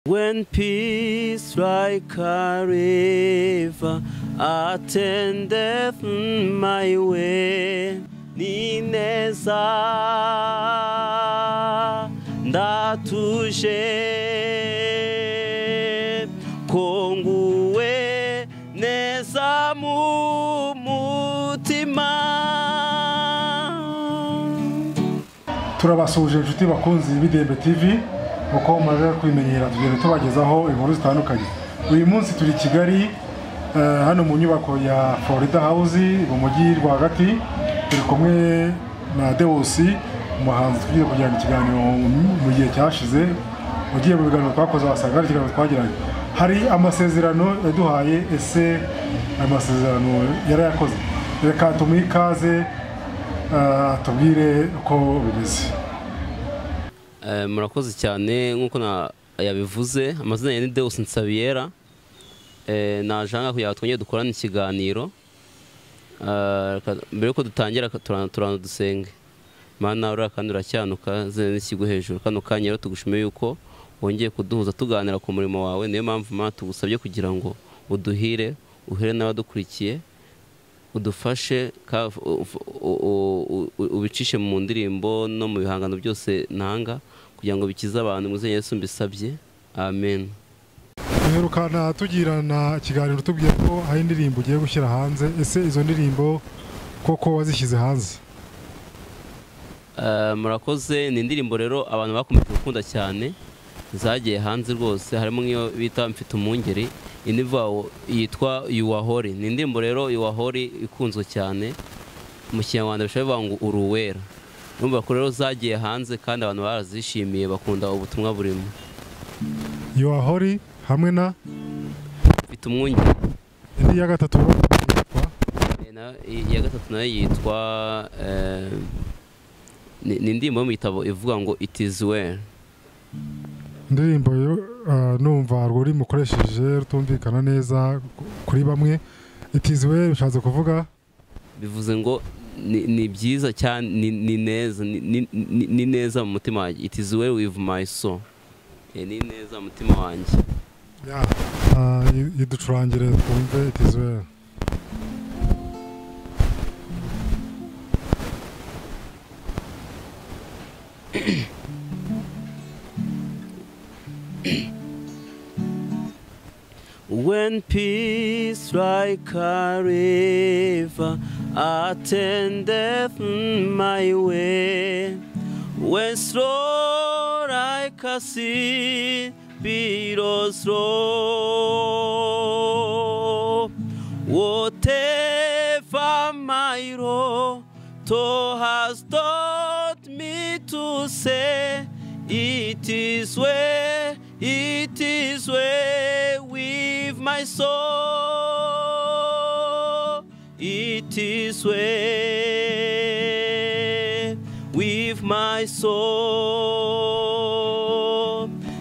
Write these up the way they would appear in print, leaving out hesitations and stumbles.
When peace like a river attendeth my way, ni neza ndatuje konguwe neza mu mutima. Turabasuje inshuti bakunzi b'Idembe TV uko mumaze kwimenyera tugenda tubagezaho inkuru zitandukanye. Uyu munsi turi Kigali hano mu nyubako ya Florida House mu mujyi rwagati, turi kumwe na Deosi umuhanzi tugiye kujyana ikiganiro mu gihe cyashize, ugiye mu biganiro twakoze wasaga ari ikiganiro twagiranye. Hari amasezerano yaduhaye, ese amasezerano yarayakoze? Reka tumwikaze tubwire uko bimeze. Murakoze cyane nkuko yabivuze, amazina ya Deosi Nsabiyera. Najanga kugira twongeye dukorana ikiganiro. Mbere ko dutangira turano dusenge. Mana ura kandi uracyanuka zene n'ikigo hejuru, kano kanya rero tugushimiye yuko wongeye kuduhuza tuganira ku murimo wawe. Niyo mpamvu Mana tugusabye kugira ngo uduhire, uhere n'abadukurikiye, udufashe ubicishe mu ndirimbo no mu bihangano byose nanga, kugira ngo bikize abantu. Mu izina rya Yesu mbisabye, amen. Duherukana tugirana ikiganiro tubwiye ko hari indirimbo ugiye gushyira hanze. Ese izo ndirimbo koko wazishyize hanze? Murakoze. Ni indirimbo rero abantu bakomeje gukunda cyane, zagiye hanze rwose. Harimo nk'iyo bita Mfite Umwungeri, indirimbo yitwa Yuwahori. Ni indirimbo rero Yuwahori ikunzwe cyane mu Kinyarwanda, bishobora kuvuga ngo uruwera. Numva ko rero zagiye hanze kandi abantu barazishimiye, bakunda ubutumwa burimo. Yuwahori hamwe na Mfite Umwungeri. Indi ya gatatu iya gatatu nayo yitwa ni indirimbo yo mu gitabo ivuga ngo It is well. Indirimbo numva ruri mukoresheje rutumvikana neza kuri bamwe. It is well bishatse kuvuga, bivuze ngo ni byiza cyane, ni neza, ni neza mu mutima wanjye. It is well with my soul. Ni neza mu mutima wanjye. Iducurangire twumve It is well. When peace like a river attendeth my way, when slow like a sea beats low, whatever my road has taught me to say, it is well with my soul. It is well with my soul.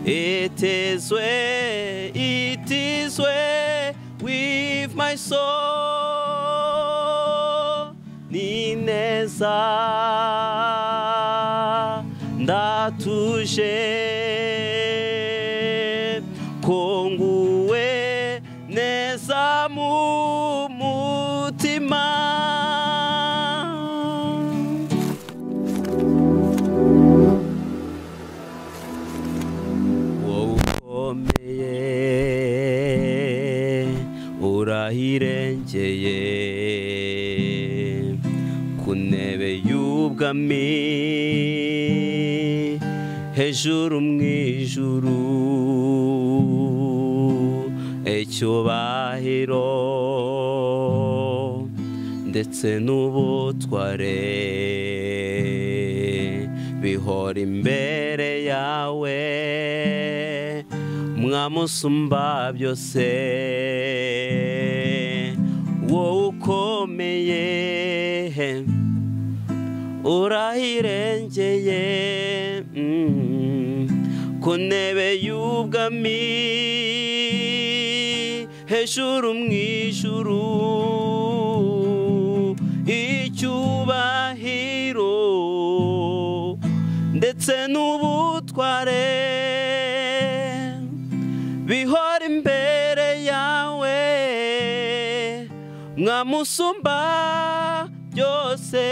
It is well with my soul. Ni neza ndatuje konguwe neza mu mutima. Wowe ukomeye urahirengeye ku ntebe y'ubwami hejuru mw'ijuru, icyubahiro ndetse n'ubutware bihora imbere yawe, mwamusumba byose. Wowe ukomeye urahirengeye ku ntebe y'ubwami hejuru mw'ijuru, icyubahiro ndetse n'ubutware bihora imbere yawe mwamusumba byose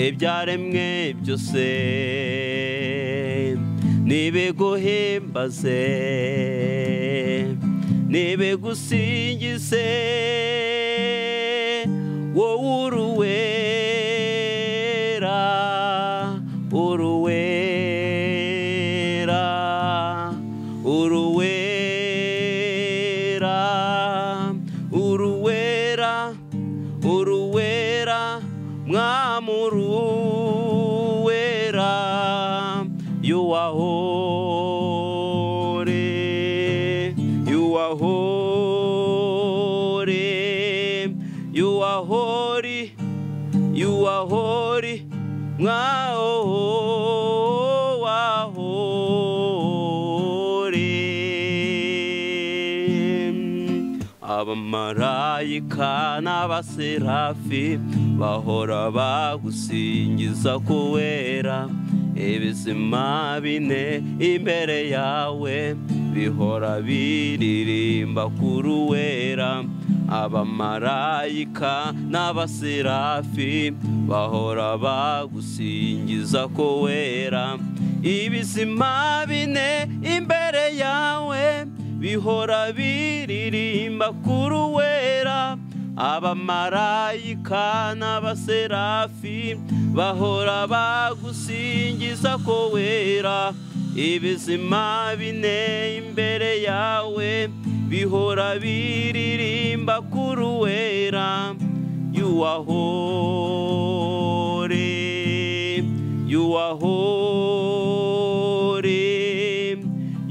ibyaremwe byose nibiguhimbaze nibigusingize wowe uruwera uruwera uruwera uruwera uruwera mwamuruwera you are holy you are holy you are holy you are holy abamarayika n'abaserafi bahora bagusingiza ko wera ibizima bine imbere yawe bihora biririmba kuruwera abamarayika n'abaserafi bahora bagusingiza ko wera ibizima bine imbere yawe bihora biririmba kuruwera abamarayika n'abaserafi bahora bagusingiza ko wera ibizima bine imbere yawe bihora biririmba kuruwera you are holy you are holy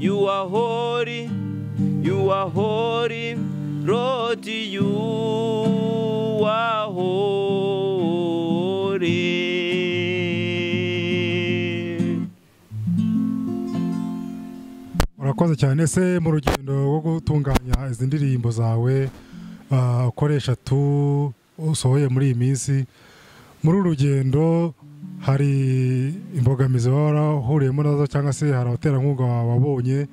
you are holy you are holy Lord you are holy urakoze cyane se mu rugendo rwo gutunganya izi ndirimbo zawe ukoresha usohoye muri iyi minsi muri uru rugendo hari imbogamizi warahuriyemo nazo cyangwa se hari abaterankunga wabonye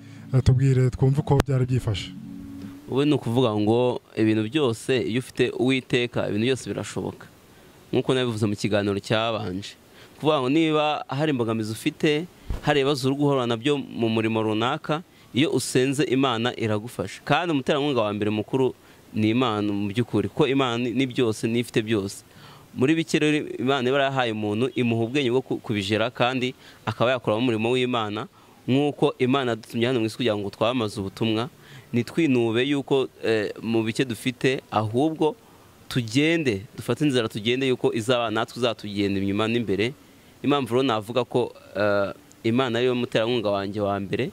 tubwire twumve uko byari byifashe ubu ni ukuvuga ngo ibintu byose iyo ufite uwiteka ibintu byose birashoboka nk'uko nabivuze mu kiganiro cyabanje kuvuga ngo niba hari imbogamizi ufite hari ibibazo uri guhura nabyo mu murimo runaka iyo usenze Imana iragufasha kandi umuterankunga wa mbere mukuru ni Imana mu by'ukuri ko Imana ni byose n'ifite byose muri bike rero Imana iba yarahaye umuntu imuha ubwenge bwo kubijera kandi akaba yakora mu murimo w'Imana nk'uko Imana yadutumye hano mu isi kugira ngo twamaze ubutumwa nitwinube yuko mu bike dufite ahubwo tugende dufate inzira tugende yuko izaba natwe uzatugenda inyuma n'imbere impamvu rero navuga ko Imana ariyo muterankunga wanjye wa mbere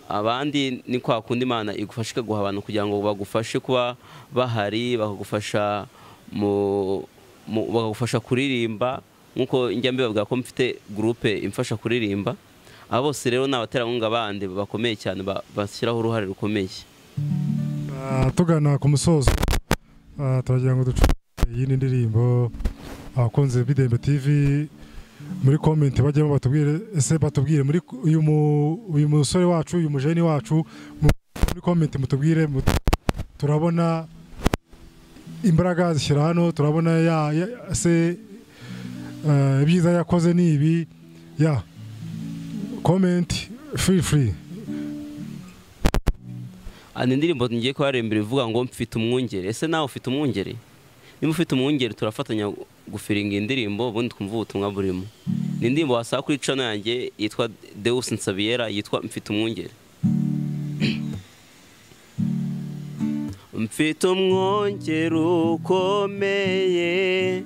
abandi ni kwa kundi Imana igufasha ikaguha abantu kugira ngo bagufashe kuba bahari bakagufasha bagufasha kuririmba nk'uko njya mbibabwira ko mfite groupe imfasha kuririmba abo bose rero n'abaterankunga bandi bakomeye cyane bashyiraho uruhare rukomeye tugana ku musozo turagira ngo duce iyi ndirimbo abakunze Bidembe TV muri comment bajyemo batubwire muri uyu musore wacu uyu mujeni wacu muri comment mutubwire turabona imbaraga zishyira hano turabona se ibyiza yakoze ni ibi comment free ani ndirimbo ngiye kwarembera ivuga ngo mfite umwungere ese nawe ufite umwungere niba ufite umwungere turafatanya gufiringa indirimbo ubundi twumva ubutumwa burimo ni indirimbo wasaba kuri channel yanjye yitwa Deus Nsabiera yitwa mfite umwungere mfite umwungere ukomeye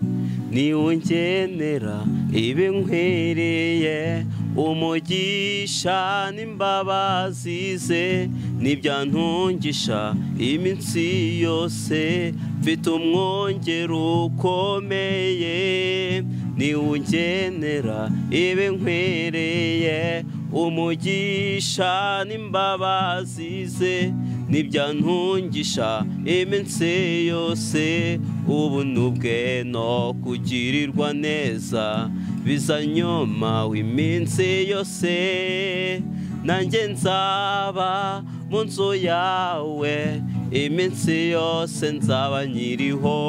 ni ungenera ibe nkwiriye umugisha n'imbabazi ze n'ibyantungisha iminsi yose mfite umwungere ukomeye ni ungenera ibe nkwiriye umugisha n'imbabazi ze n'ibyantungisha iminsi yose ubuntu bwe no kugirirwa neza biza nyuma w'iminsi yose nanjye nzaba mu nzu yawe iminsi yose nzaba nyiriho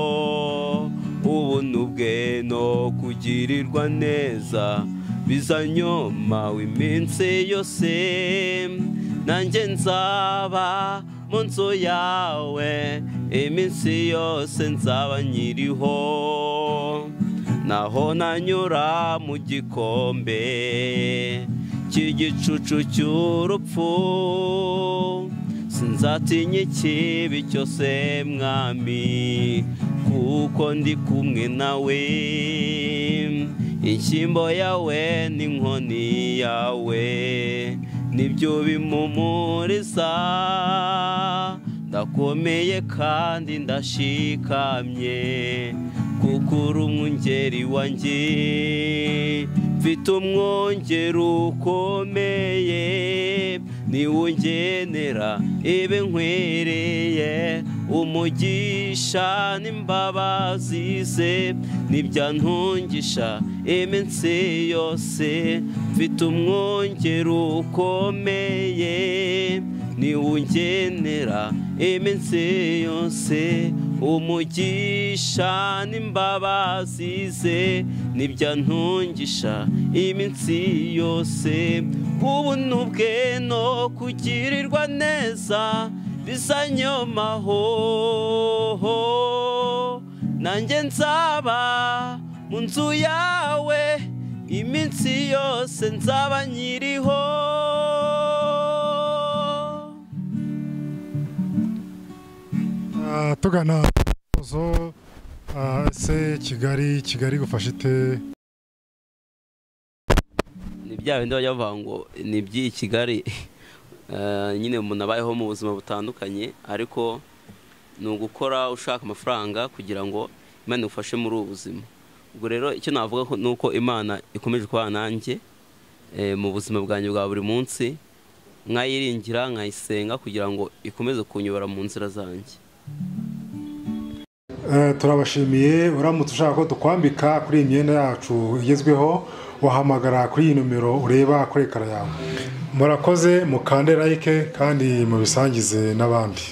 ubuntu bwe no kugirirwa neza bizanyoma iminsi yose nanjye nzaba mu nzu yawe iminsi yose nzaba nyiriho naho nanyura mu gikombe cy'igicucu cy'urupfu sinzatinya ikibi cyose mwami kuko ndi kumwe nawe inshyimbo yawe n'inkoni yawe nibyo bimumuriza ndakomeye kandi ndashikamye kuko uri umwungeri wanjye mfite umwungeri ukomeye niwe ungenera ibe nkwereye umugisha n'imbabazi ze nibyantungisha iminsi yose mfite umwungeri ukomeye niwe ungenera iminsi yose umugisha n'imbabazi ze nibyantungisha iminsi yose ubuntu bwe no kugirirwa neza bizanyomaho nanjye nzaba mu nzu yawe iminsi yose nzaba nyiriho. Tugana zo se Kigali gufasha ite? Ni bya bindi bajya bavuga ngo ni by'i Kigali nyine umuntu abayeho mu buzima butandukanye ariko ni ugukora ushaka amafaranga kugira ngo Imana igufashe muri ubu buzima. Ubwo rero icyo navuga ni uko Imana ikomeje kubana nanjye mu buzima bwanjye bwa buri munsi nkayiringira nkayisenga kugira ngo ikomeze kunyobora mu nzira zanjye. Turabashimiye. Uramutse ushaka ko tukwambika kuri imyenda yacu igezweho wahamagara kuri iyi numero ureba kuri ekara yawe. Murakoze, mukande like kandi mubisangize n'abandi.